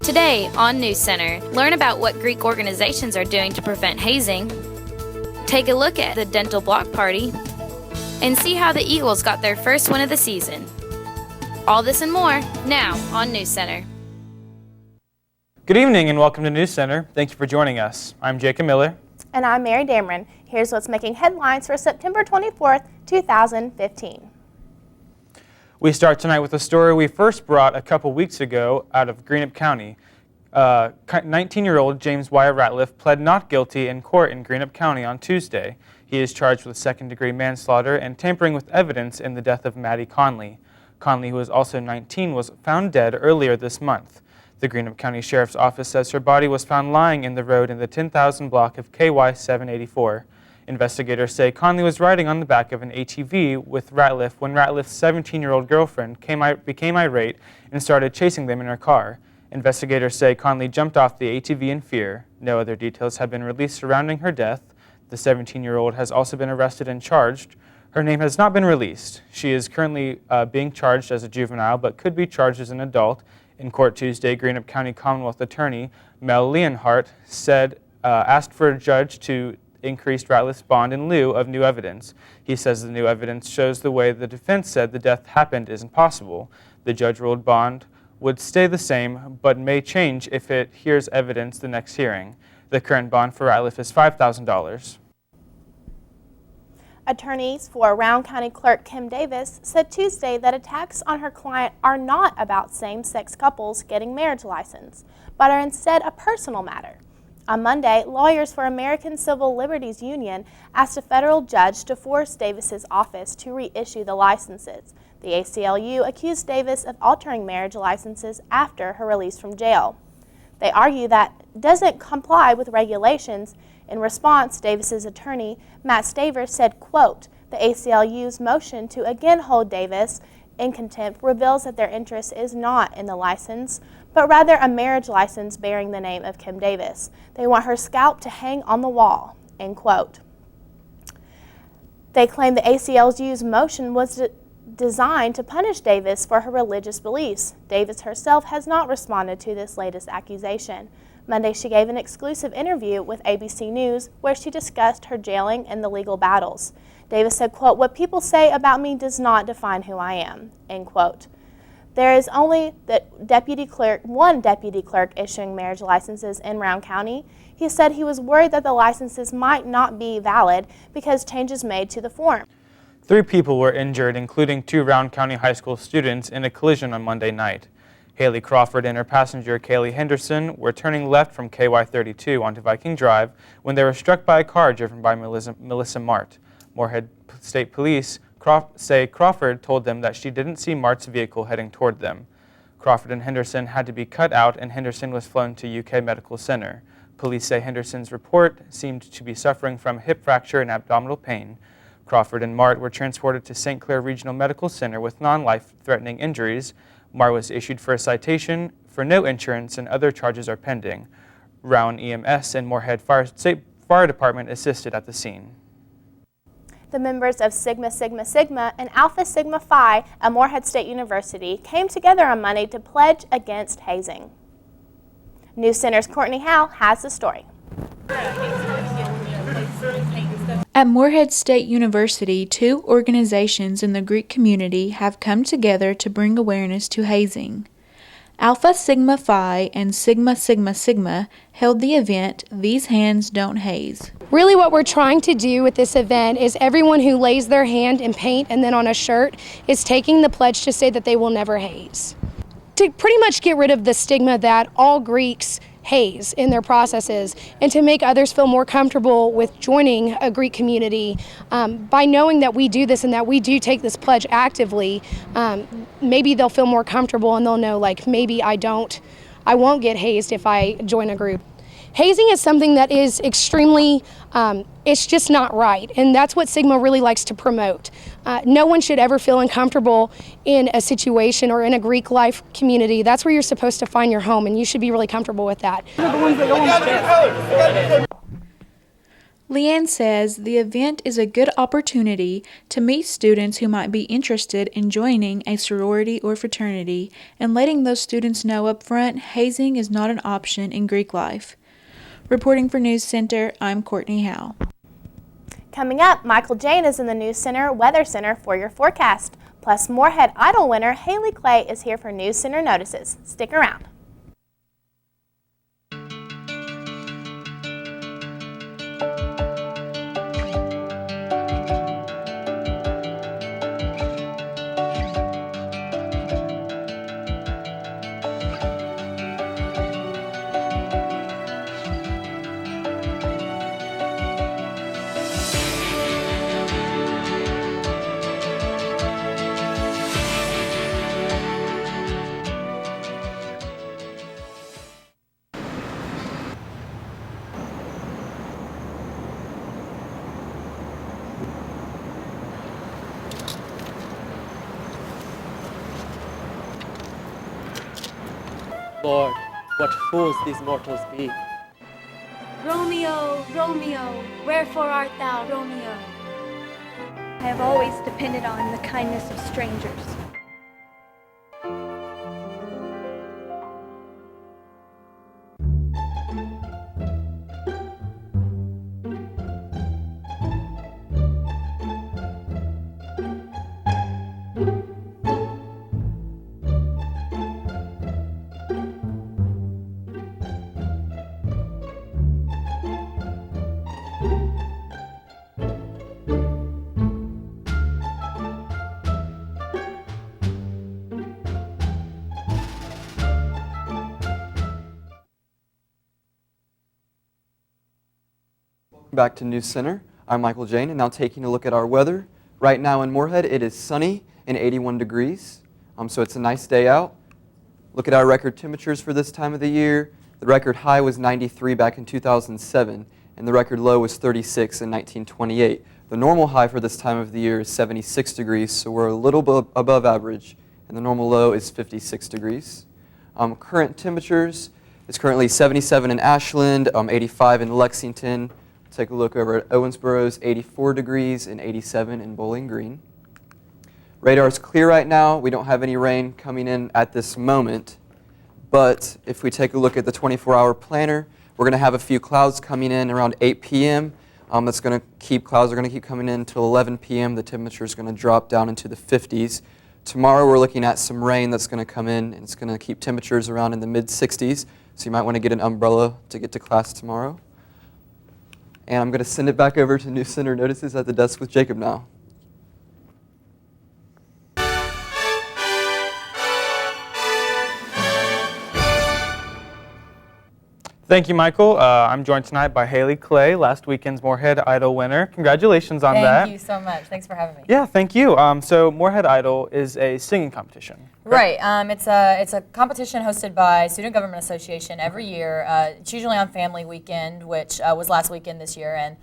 Today on NewsCenter, learn about what Greek organizations are doing to prevent hazing, take a look at the dental block party, and see how the Eagles got their first win of the season. All this and more now on NewsCenter. Good evening and welcome to NewsCenter. Thank you for joining us. I'm Jacob Miller. And I'm Mary Dameron. Here's what's making headlines for September 24th, 2015. We start tonight with a story we first brought a couple weeks ago out of Greenup County. 19-year-old James Wyatt Ratliff pled not guilty in court in Greenup County on Tuesday. He is charged with second-degree manslaughter and tampering with evidence in the death of Maddie Conley. Conley, who was also 19, was found dead earlier this month. The Greenup County Sheriff's Office says her body was found lying in the road in the 10,000 block of KY 784. Investigators say Conley was riding on the back of an ATV with Ratliff when Ratliff's 17-year-old girlfriend became irate and started chasing them in her car. Investigators say Conley jumped off the ATV in fear. No other details have been released surrounding her death. The 17-year-old has also been arrested and charged. Her name has not been released. She is currently being charged as a juvenile but could be charged as an adult. In court Tuesday, Greenup County Commonwealth Attorney Mel Leonhardt asked for a judge to increase Ratliff's bond in lieu of new evidence. He says the new evidence shows the way the defense said the death happened isn't possible. The judge ruled bond would stay the same but may change if it hears evidence the next hearing. The current bond for Ratliff is $5,000. Attorneys for Rowan County Clerk Kim Davis said Tuesday that attacks on her client are not about same-sex couples getting marriage license, but are instead a personal matter. On Monday, lawyers for American Civil Liberties Union asked a federal judge to force Davis's office to reissue the licenses. The ACLU accused Davis of altering marriage licenses after her release from jail. They argue that doesn't comply with regulations. In response, Davis's attorney, Matt Stavers, said, quote, "The ACLU's motion to again hold Davis in contempt reveals that their interest is not in the license, but rather a marriage license bearing the name of Kim Davis. They want her scalp to hang on the wall," end quote. They claim the ACLU's motion was designed to punish Davis for her religious beliefs. Davis herself has not responded to this latest accusation. Monday, she gave an exclusive interview with ABC News where she discussed her jailing and the legal battles. Davis said, quote, "What people say about me does not define who I am," end quote. There is only one deputy clerk issuing marriage licenses in Rowan County. He said he was worried that the licenses might not be valid because changes made to the form. 3 people were injured, including 2 Rowan County High School students, in a collision on Monday night. Haley Crawford and her passenger, Kaylee Henderson, were turning left from KY 32 onto Viking Drive when they were struck by a car driven by Melissa Mart. Moorhead State Police say Crawford told them that she didn't see Mart's vehicle heading toward them. Crawford and Henderson had to be cut out and Henderson was flown to UK Medical Center. Police say Henderson's report seemed to be suffering from hip fracture and abdominal pain. Crawford and Mart were transported to St. Clair Regional Medical Center with non-life-threatening injuries. Mart was issued for a citation for no insurance and other charges are pending. Rowan EMS and Moorhead State Fire Department assisted at the scene. The members of Sigma Sigma Sigma and Alpha Sigma Phi at Moorhead State University came together on Monday to pledge against hazing. NewsCenter's Courtney Howe has the story. At Moorhead State University, 2 organizations in the Greek community have come together to bring awareness to hazing. Alpha Sigma Phi and Sigma Sigma Sigma held the event These Hands Don't Haze. Really what we're trying to do with this event is everyone who lays their hand in paint and then on a shirt is taking the pledge to say that they will never haze. To pretty much get rid of the stigma that all Greeks haze in their processes and to make others feel more comfortable with joining a Greek community by knowing that we do this and that we do take this pledge actively, maybe they'll feel more comfortable and they'll know, like, maybe I won't get hazed if I join a group. Hazing is something that is extremely, it's just not right, and that's what Sigma really likes to promote. No one should ever feel uncomfortable in a situation or in a Greek life community. That's where you're supposed to find your home, and you should be really comfortable with that. Leanne says the event is a good opportunity to meet students who might be interested in joining a sorority or fraternity and letting those students know up front hazing is not an option in Greek life. Reporting for News Center, I'm Courtney Howe. Coming up, Michael Jane is in the News Center Weather Center for your forecast. Plus, Moorhead Idol winner Haley Clay is here for News Center Notices. Stick around. Lord, what fools these mortals be. Romeo, Romeo, wherefore art thou, Romeo? I have always depended on the kindness of strangers. Back to News Center. I'm Michael Jane, and now taking a look at our weather. Right now in Moorhead, it is sunny and 81 degrees, so it's a nice day out. Look at our record temperatures for this time of the year. The record high was 93 back in 2007, and the record low was 36 in 1928. The normal high for this time of the year is 76 degrees, so we're a little above average, and the normal low is 56 degrees. Current temperatures is currently 77 in Ashland, 85 in Lexington. Take a look over at Owensboro's 84 degrees and 87 in Bowling Green. Radar is clear right now. We don't have any rain coming in at this moment. But if we take a look at the 24-hour planner, we're going to have a few clouds coming in around 8 p.m. Clouds are going to keep coming in until 11 p.m. The temperature is going to drop down into the 50s. Tomorrow we're looking at some rain that's going to come in, and it's going to keep temperatures around in the mid-60s. So you might want to get an umbrella to get to class tomorrow. And I'm going to send it back over to News Center Notices at the desk with Jacob now. Thank you, Michael. I'm joined tonight by Haley Clay, last weekend's Moorhead Idol winner. Congratulations on that. Thank you so much. Thanks for having me. Yeah, thank you. So Moorhead Idol is a singing competition. Right. It's a competition hosted by Student Government Association every year. It's usually on Family Weekend, which was last weekend this year, and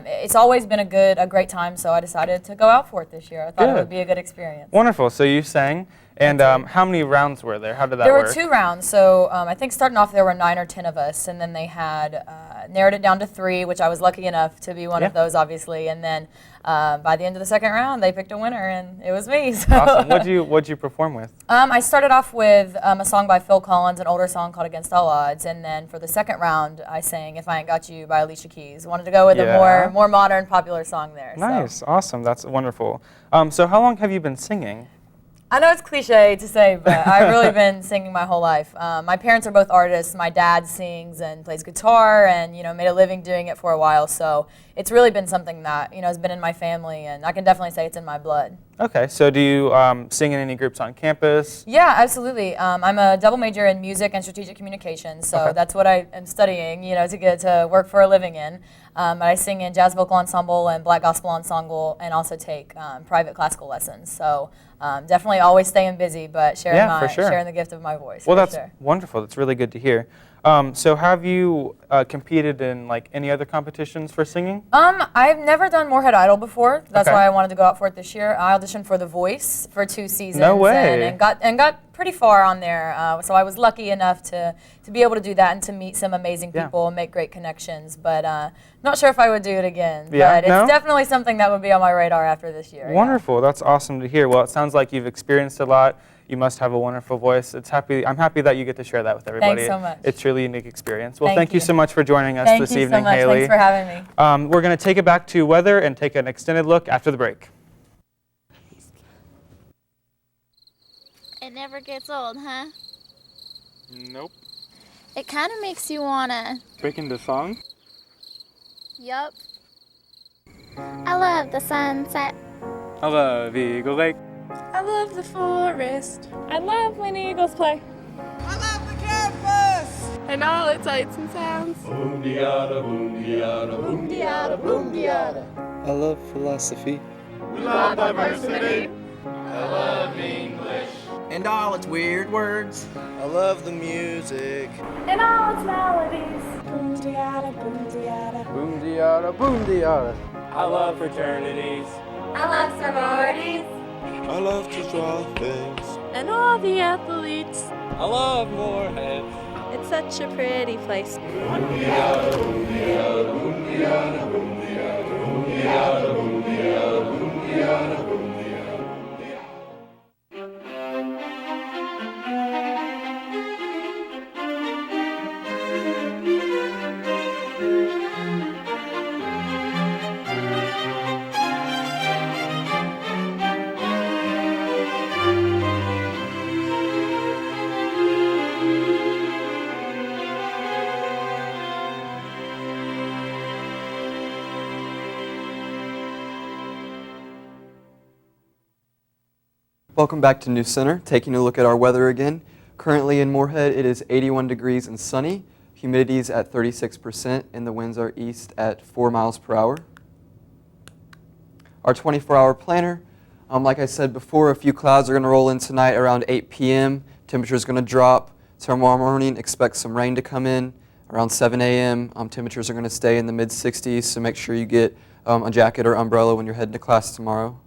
it's always been a great time. So I decided to go out for it this year. I thought it would be a good experience. Wonderful. So you sang. And how many rounds were there? How did that work? There were 2 rounds. So I think starting off there were 9 or 10 of us, and then they had narrowed it down to 3, which I was lucky enough to be one of those, obviously. And then by the end of the second round, they picked a winner, and it was me. So. Awesome. What'd you perform with? I started off with a song by Phil Collins, an older song called Against All Odds, and then for the second round, I sang If I Ain't Got You by Alicia Keys. Wanted to go with a more modern, popular song there. Nice. So. Awesome. That's wonderful. So how long have you been singing? I know it's cliche to say, but I've really been singing my whole life. My parents are both artists. My dad sings and plays guitar and, made a living doing it for a while. So it's really been something that, has been in my family, and I can definitely say it's in my blood. Okay. So do you sing in any groups on campus? Yeah, absolutely. I'm a double major in music and strategic communications, so that's what I am studying, to get to work for a living in. I sing in jazz vocal ensemble and black gospel ensemble, and also take private classical lessons. So definitely always staying busy, but sharing the gift of my voice. Well, that's wonderful. That's really good to hear. So have you competed in like any other competitions for singing? I've never done Moorhead Idol before. That's Okay. why I wanted to go out for it this year. I auditioned for The Voice for 2 seasons. No way. And got pretty far on there. So I was lucky enough to be able to do that and to meet some amazing people and make great connections. But not sure if I would do it again. Yeah, But it's definitely something that would be on my radar after this year. Wonderful. That's awesome to hear. Well, it sounds like you've experienced a lot. You must have a wonderful voice. I'm happy that you get to share that with everybody. Thanks so much. It's really a unique experience. Well, Thank thank you you so much for joining us Thank this you evening, so much. Haley. Thanks for having me. We're going to take it back to weather and take an extended look after the break. It never gets old, huh? Nope. It kind of makes you wanna. Break into song? Yup. I love the sunset. I love Eagle Lake. I love the forest. I love when eagles play. I love the campus! And all its sights and sounds. Boom-de-yada, boom-de-yada, boom-de-yada, boom-de-yada. I love philosophy. We love diversity. I love English. And all its weird words. I love the music. And all its melodies. Boom-de-yada, boom-de-yada. Boom-de-yada, boom-de-yada. I love fraternities. I love sororities. I love to draw things. And all the athletes. I love Moorhead. It's such a pretty place. Boom-de-yada, boom-de-yada, boom-de-yada, boom-de-yada, boom-de-yada, boom-de-yada, boom-de-yada, boom-de-yada. Welcome back to NewsCenter. Taking a look at our weather again. Currently in Moorhead, it is 81 degrees and sunny. Humidity is at 36%, and the winds are east at 4 miles per hour. Our 24-hour planner, like I said before, a few clouds are going to roll in tonight around 8 p.m. Temperature is going to drop. Tomorrow morning, expect some rain to come in. Around 7 a.m., temperatures are going to stay in the mid-60s, so make sure you get a jacket or umbrella when you're heading to class tomorrow.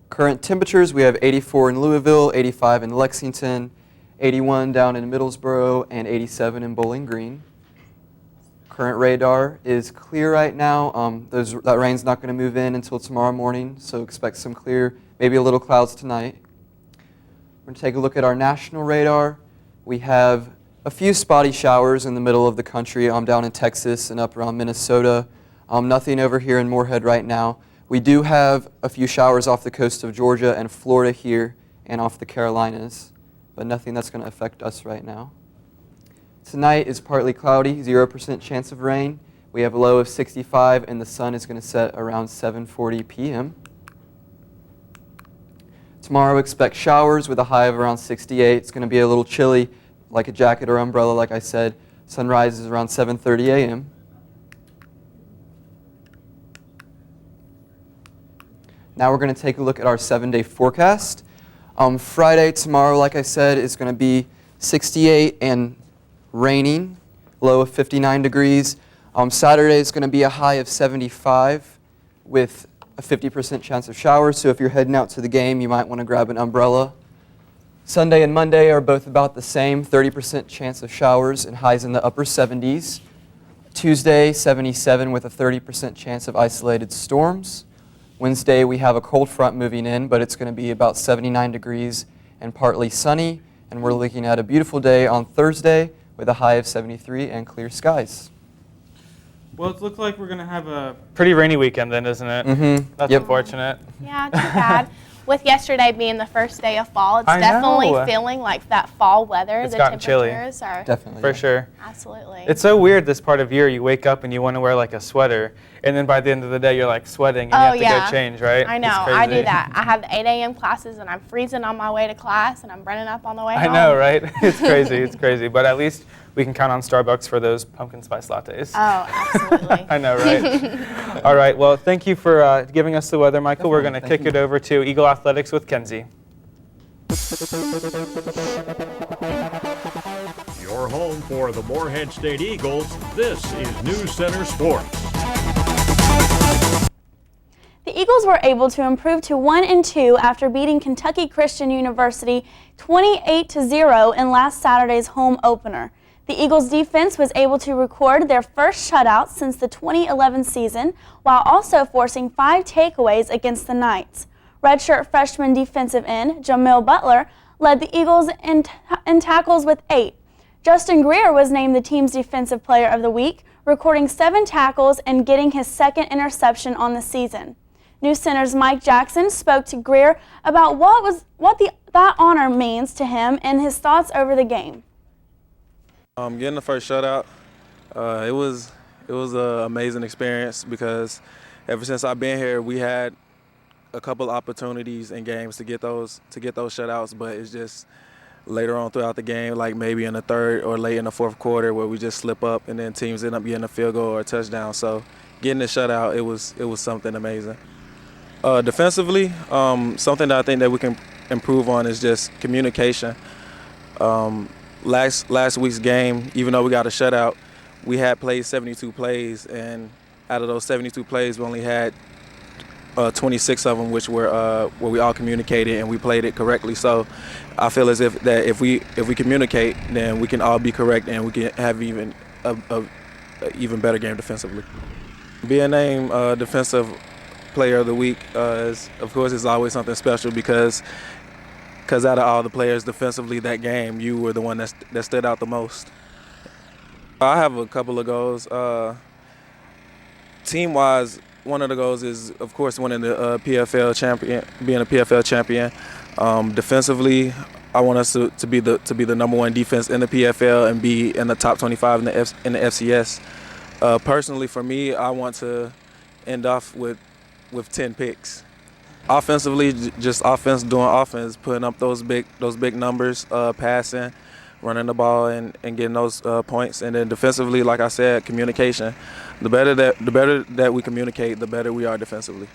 Current temperatures, we have 84 in Louisville, 85 in Lexington, 81 down in Middlesboro, and 87 in Bowling Green. Current radar is clear right now. That rain's not going to move in until tomorrow morning, so expect some clear, maybe a little clouds tonight. We're going to take a look at our national radar. We have a few spotty showers in the middle of the country, down in Texas and up around Minnesota. Nothing over here in Moorhead right now. We do have a few showers off the coast of Georgia and Florida here and off the Carolinas, but nothing that's going to affect us right now. Tonight is partly cloudy, 0% chance of rain. We have a low of 65 and the sun is going to set around 7:40 p.m. Tomorrow expect showers with a high of around 68. It's going to be a little chilly, like a jacket or umbrella like I said. Sunrise is around 7:30 a.m. Now we're going to take a look at our 7-day forecast. Friday, tomorrow, like I said, is going to be 68 and raining, low of 59 degrees. Saturday is going to be a high of 75 with a 50% chance of showers, so if you're heading out to the game, you might want to grab an umbrella. Sunday and Monday are both about the same, 30% chance of showers and highs in the upper 70s. Tuesday, 77 with a 30% chance of isolated storms. Wednesday, we have a cold front moving in, but it's going to be about 79 degrees and partly sunny. And we're looking at a beautiful day on Thursday with a high of 73 and clear skies. Well, it looks like we're going to have a pretty rainy weekend then, isn't it? Mm-hmm. That's unfortunate. Yeah, too bad. With yesterday being the first day of fall, it's I definitely know. feeling like that fall weather. It's the gotten chilly. temperatures are Definitely. For sure. absolutely. It's so weird this part of year. You wake up and you want to wear like a sweater, and then by the end of the day you're like sweating and you have to go change, right? I know. It's I crazy. do that. I have 8 a.m. classes and I'm freezing on my way to class and I'm burning up on the way I home. know, right? It's crazy. It's crazy. But at least we can count on Starbucks for those pumpkin spice lattes. Oh, absolutely. I know, right? All right. Well, thank you for giving us the weather, Michael. We're going to kick it over to Eagle Athletics with Kenzie. Your home for the Morehead State Eagles, this is NewsCenter Sports. The Eagles were able to improve to 1-2 after beating Kentucky Christian University 28-0 in last Saturday's home opener. The Eagles' defense was able to record their first shutout since the 2011 season, while also forcing 5 takeaways against the Knights. Redshirt freshman defensive end Jamil Butler led the Eagles in tackles with 8. Justin Greer was named the team's Defensive Player of the Week, recording 7 tackles and getting his second interception on the season. NewsCenter's Mike Jackson spoke to Greer about that honor means to him and his thoughts over the game. Getting the first shutout, it was an amazing experience because ever since I've been here, we had a couple opportunities in games to get those shutouts, but it's just later on throughout the game, like maybe in the third or late in the fourth quarter, where we just slip up and then teams end up getting a field goal or a touchdown. So getting the shutout, it was something amazing. Defensively, something that I think that we can improve on is just communication. Last week's game, even though we got a shutout, we had played 72 plays, and out of those 72 plays, we only had 26 of them, which were where we all communicated and we played it correctly. So I feel as if we communicate, then we can all be correct and we can have even a even better game defensively. Being named Defensive Player of the Week is always something special because out of all the players defensively that game, you were the one that stood out the most. I have a couple of goals. Team-wise, one of the goals is, of course, winning the PFL champion, being a PFL champion. Defensively, I want us to be the #1 defense in the PFL and be in the top 25 in the FCS. Personally, for me, I want to end off with 10 picks. Offensively, just doing offense, putting up those big numbers, passing, running the ball, and getting those points. And then defensively, like I said, communication. The better that we communicate, the better we are defensively.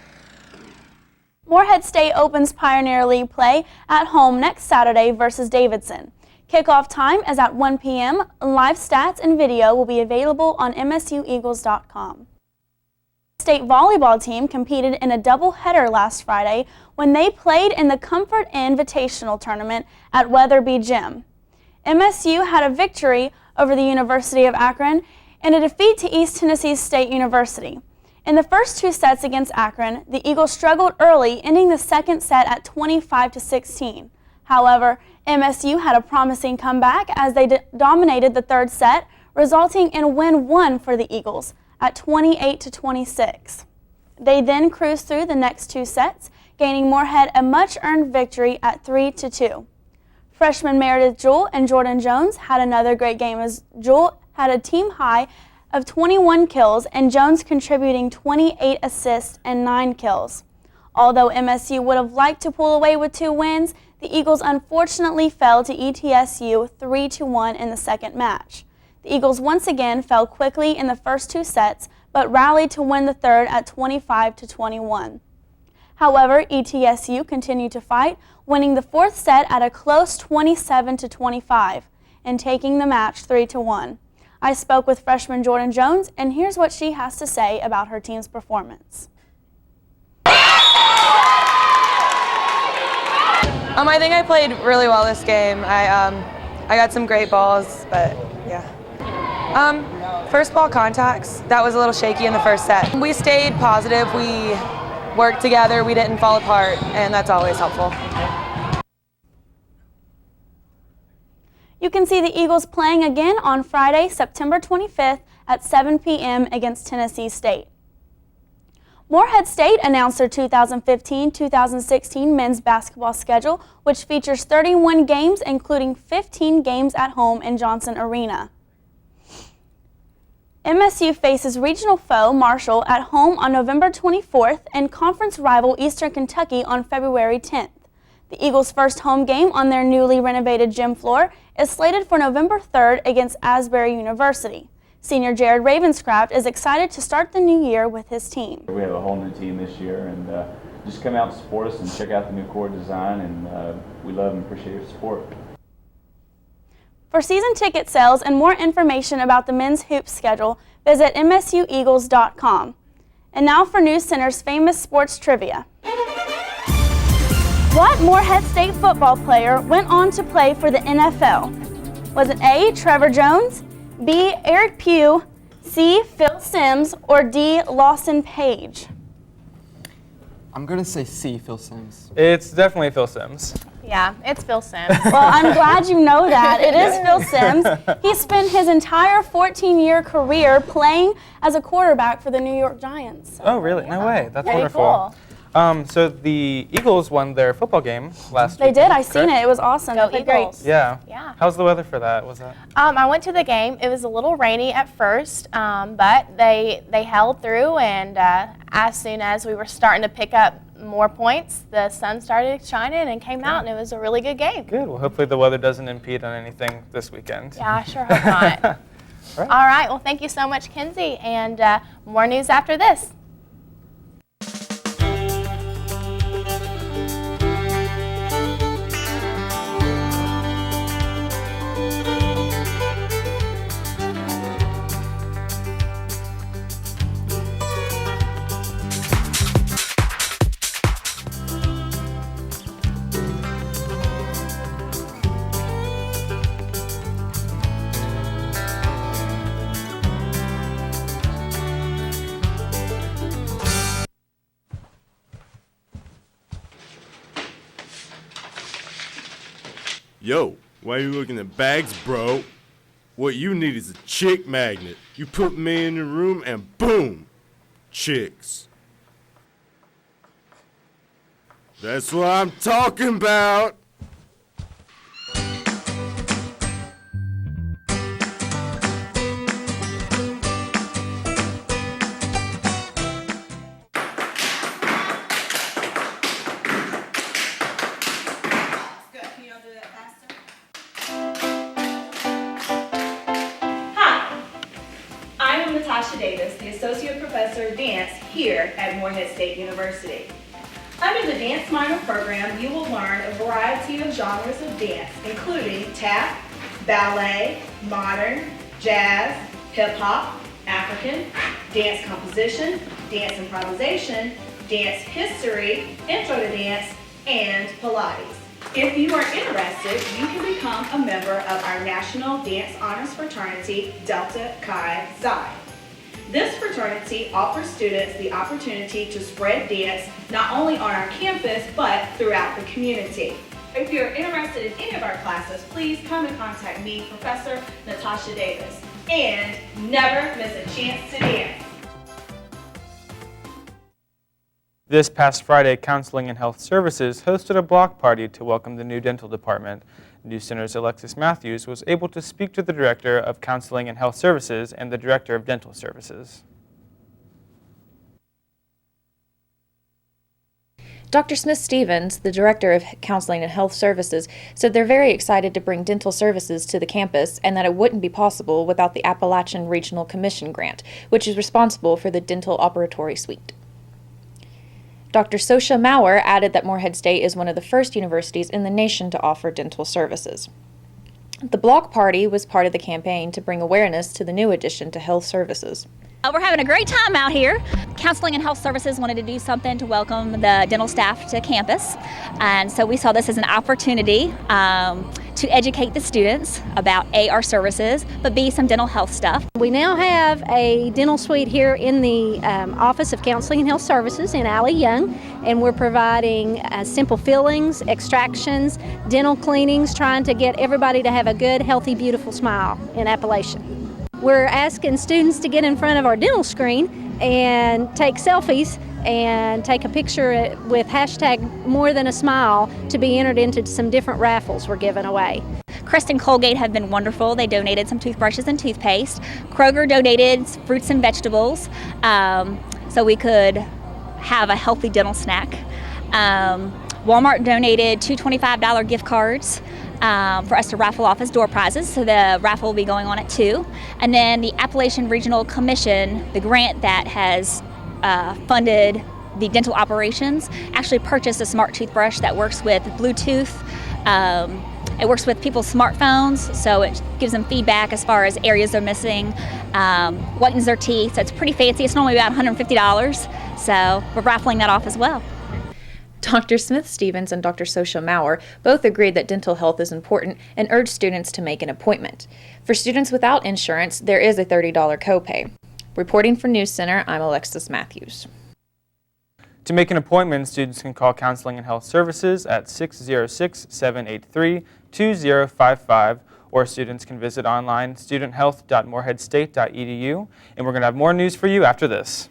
Morehead State opens Pioneer League play at home next Saturday versus Davidson. Kickoff time is at 1 p.m. Live stats and video will be available on msueagles.com. State volleyball team competed in a doubleheader last Friday when they played in the Comfort Invitational Tournament at Weatherby Gym. MSU had a victory over the University of Akron and a defeat to East Tennessee State University. In the first 2 sets against Akron, the Eagles struggled early, ending the second set at 25-16. However, MSU had a promising comeback as they dominated the third set, resulting in win 1 for the Eagles at 28-26. They then cruised through the next 2 sets, gaining Morehead a much-earned victory at 3-2. Freshmen Meredith Jewell and Jordan Jones had another great game as Jewell had a team high of 21 kills and Jones contributing 28 assists and 9 kills. Although MSU would have liked to pull away with 2 wins, the Eagles unfortunately fell to ETSU 3-1 in the second match. The Eagles once again fell quickly in the first 2 sets, but rallied to win the third at 25-21. However, ETSU continued to fight, winning the fourth set at a close 27-25 and taking the match 3-1. I spoke with freshman Jordan Jones, and here's what she has to say about her team's performance. I think I played really well this game. I got some great balls, but yeah. First ball contacts, that was a little shaky in the first set. We stayed positive, we worked together, we didn't fall apart, and that's always helpful. You can see the Eagles playing again on Friday, September 25th at 7 p.m. against Tennessee State. Morehead State announced their 2015-2016 men's basketball schedule, which features 31 games, including 15 games at home in Johnson Arena. MSU faces regional foe Marshall at home on November 24th and conference rival Eastern Kentucky on February 10th. The Eagles' first home game on their newly renovated gym floor is slated for November 3rd against Asbury University. Senior Jared Ravenscraft is excited to start the new year with his team. We have a whole new team this year, and just come out and support us and check out the new court design, and we love and appreciate your support. For season ticket sales and more information about the men's hoop schedule, visit msueagles.com. And now for NewsCenter's famous sports trivia. What Morehead State football player went on to play for the NFL? Was it A, Trevor Jones, B, Eric Pugh, C, Phil Simms, or D, Lawson Page? I'm going to say C, Phil Simms. It's definitely Phil Simms. Yeah, it's Phil Simms. Well, I'm glad you know that. It is Phil Simms. He spent his entire 14-year career playing as a quarterback for the New York Giants. Oh, really? No way. That's Pretty wonderful. cool. So the Eagles won their football game last They week. did. I seen it. It was awesome. Go They played great. Eagles. Yeah. Yeah. How's the weather for that? Was that? I went to the game. It was a little rainy at first, but they held through, and as soon as we were starting to pick up more points, the sun started shining and came out, and it was a really good game. Good. Well, hopefully the weather doesn't impede on anything this weekend. Yeah, I sure hope not. Right. All right. Well, thank you so much, Kenzie, and more news after this. Yo, why are you looking at bags, bro? What you need is a chick magnet. You put me in the room and boom, chicks. That's what I'm talking about. Davis, the Associate Professor of Dance here at Morehead State University. Under the Dance Minor program, you will learn a variety of genres of dance, including tap, ballet, modern, jazz, hip-hop, African, dance composition, dance improvisation, dance history, intro to dance, and Pilates. If you are interested, you can become a member of our National Dance Honors Fraternity, Delta Chi Xi. This fraternity offers students the opportunity to spread dance not only on our campus, but throughout the community. If you're interested in any of our classes, please come and contact me, Professor Natasha Davis. And never miss a chance to dance. This past Friday, Counseling and Health Services hosted a block party to welcome the new dental department. NewsCenter's Alexis Matthews was able to speak to the Director of Counseling and Health Services and the Director of Dental Services. Dr. Smith-Stevens, the Director of Counseling and Health Services, said they're very excited to bring dental services to the campus and that it wouldn't be possible without the Appalachian Regional Commission grant, which is responsible for the dental operatory suite. Dr. Sosha Maurer added that Morehead State is one of the first universities in the nation to offer dental services. The block party was part of the campaign to bring awareness to the new addition to health services. We're having a great time out here. Counseling and Health Services wanted to do something to welcome the dental staff to campus, and so we saw this as an opportunity to educate the students about A, our services, but B, some dental health stuff. We now have a dental suite here in the Office of Counseling and Health Services in Alley Young, and we're providing simple fillings, extractions, dental cleanings, trying to get everybody to have a good, healthy, beautiful smile in Appalachian. We're asking students to get in front of our dental screen and take selfies and take a picture with hashtag more than a smile to be entered into some different raffles we're giving away. Crest and Colgate have been wonderful. They donated some toothbrushes and toothpaste. Kroger donated fruits and vegetables so we could have a healthy dental snack. Walmart donated two $25 gift cards for us to raffle off as door prizes, so the raffle will be going on at 2. And then the Appalachian Regional Commission, the grant that has funded the dental operations actually purchased a smart toothbrush that works with Bluetooth. It works with people's smartphones, so it gives them feedback as far as areas they're missing, whitens their teeth. So it's pretty fancy. It's normally about $150, so we're raffling that off as well. Dr. Smith-Stevens and Dr. Sosha Maurer both agreed that dental health is important and urged students to make an appointment. For students without insurance, there is a $30 copay. Reporting for NewsCenter, I'm Alexis Matthews. To make an appointment, students can call Counseling and Health Services at 606-783-2055, or students can visit online studenthealth.moreheadstate.edu. And we're going to have more news for you after this.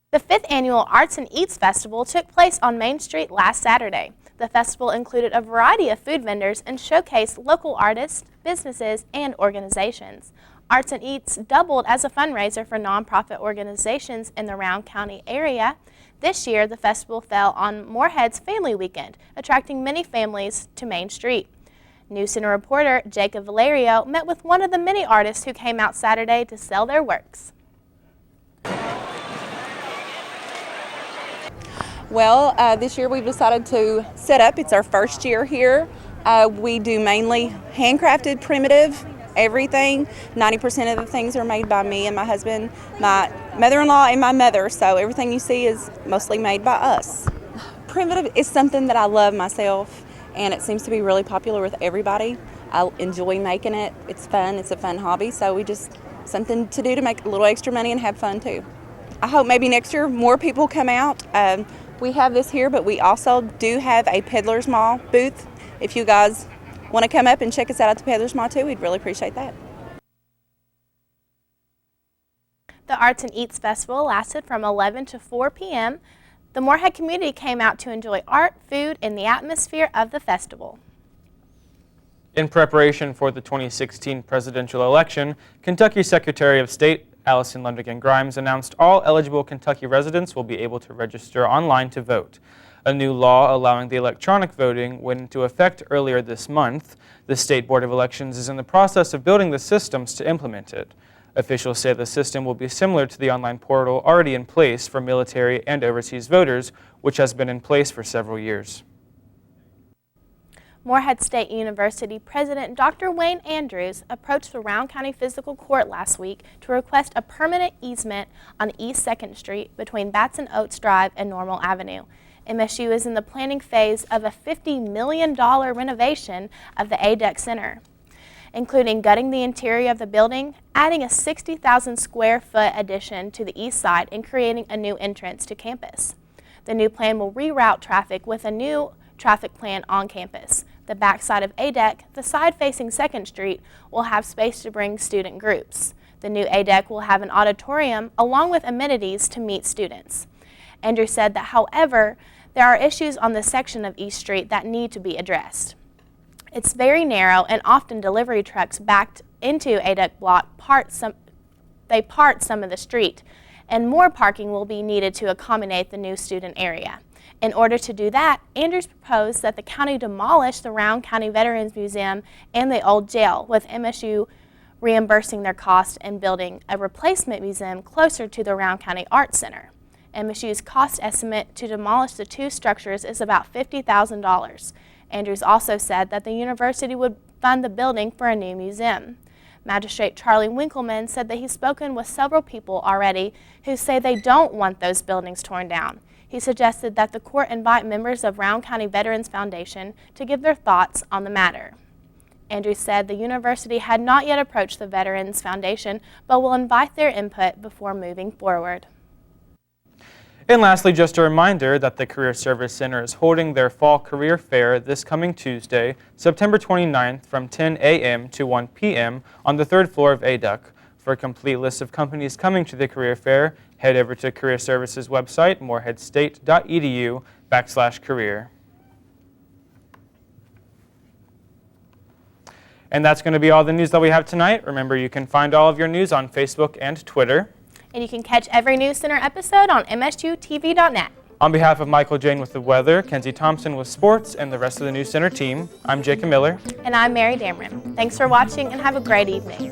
The 5th Annual Arts and Eats Festival took place on Main Street last Saturday. The festival included a variety of food vendors and showcased local artists, businesses, and organizations. Arts and Eats doubled as a fundraiser for nonprofit organizations in the Round County area. This year, the festival fell on Morehead's Family Weekend, attracting many families to Main Street. NewsCenter reporter Jacob Valerio met with one of the many artists who came out Saturday to sell their works. Well, this year we've decided to set up. It's our first year here. We do mainly handcrafted, primitive, everything. 90% of the things are made by me and my husband, my mother-in-law, and my mother. So everything you see is mostly made by us. Primitive is something that I love myself, and it seems to be really popular with everybody. I enjoy making it. It's fun. It's a fun hobby. So we just something to do to make a little extra money and have fun too. I hope maybe next year more people come out. We have this here, but we also do have a Peddler's Mall booth. If you guys want to come up and check us out at the Peddler's Mall too, we'd really appreciate that. The Arts and Eats Festival lasted from 11 to 4 p.m. The Morehead community came out to enjoy art, food, and the atmosphere of the festival. In preparation for the 2016 presidential election, Kentucky Secretary of State Allison Lundigan Grimes announced all eligible Kentucky residents will be able to register online to vote. A new law allowing the electronic voting went into effect earlier this month. The State Board of Elections is in the process of building the systems to implement it. Officials say the system will be similar to the online portal already in place for military and overseas voters, which has been in place for several years. Morehead State University President Dr. Wayne Andrews approached the Round County Physical Court last week to request a permanent easement on East 2nd Street between Batson Oaks Drive and Normal Avenue. MSU is in the planning phase of a $50 million renovation of the ADEC Center, including gutting the interior of the building, adding a 60,000 square foot addition to the east side, and creating a new entrance to campus. The new plan will reroute traffic with a new traffic plan on campus. The backside of ADEC, the side facing 2nd Street, will have space to bring student groups. The new ADEC will have an auditorium along with amenities to meet students. Andrews said that, however, there are issues on this section of East Street that need to be addressed. It's very narrow, and often delivery trucks backed into ADEC block part some of the street, and more parking will be needed to accommodate the new student area. In order to do that, Andrews proposed that the county demolish the Round County Veterans Museum and the old jail, with MSU reimbursing their cost and building a replacement museum closer to the Round County Arts Center. MSU's cost estimate to demolish the two structures is about $50,000. Andrews also said that the university would fund the building for a new museum. Magistrate Charlie Winkleman said that he's spoken with several people already who say they don't want those buildings torn down. He suggested that the court invite members of Round County Veterans Foundation to give their thoughts on the matter. Andrews said the university had not yet approached the Veterans Foundation, but will invite their input before moving forward. And lastly, just a reminder that the Career Service Center is holding their Fall Career Fair this coming Tuesday, September 29th from 10 a.m. to 1 p.m. on the 3rd floor of ADEC. For a complete list of companies coming to the career fair, head over to Career Services website, moreheadstate.edu/career. And that's going to be all the news that we have tonight. Remember, you can find all of your news on Facebook and Twitter. And you can catch every News Center episode on msutv.net. On behalf of Michael Jane with the weather, Kenzie Thompson with sports, and the rest of the News Center team, I'm Jacob Miller. And I'm Mary Dameron. Thanks for watching and have a great evening.